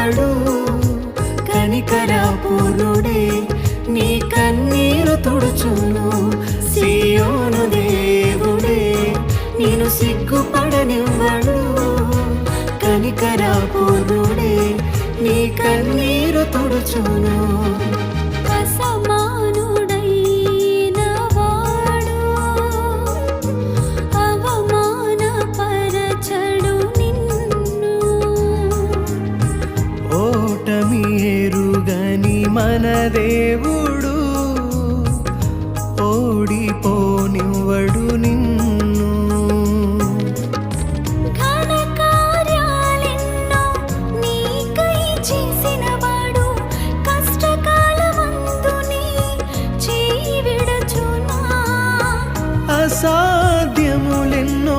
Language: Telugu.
పడనివ్వడు. కనికరపూర్ణుడే నీ కన్నీరు తుడుచును. సియోను దేవుడే నేను సిగ్గుపడనివ్వడు. కనికరపూర్ణుడే నీ కన్నీరు తుడుచును. అసమానుడైన వాడు అవమానపరచడు నిన్ను. ఓటమి ఎరుగని మన దేవుడు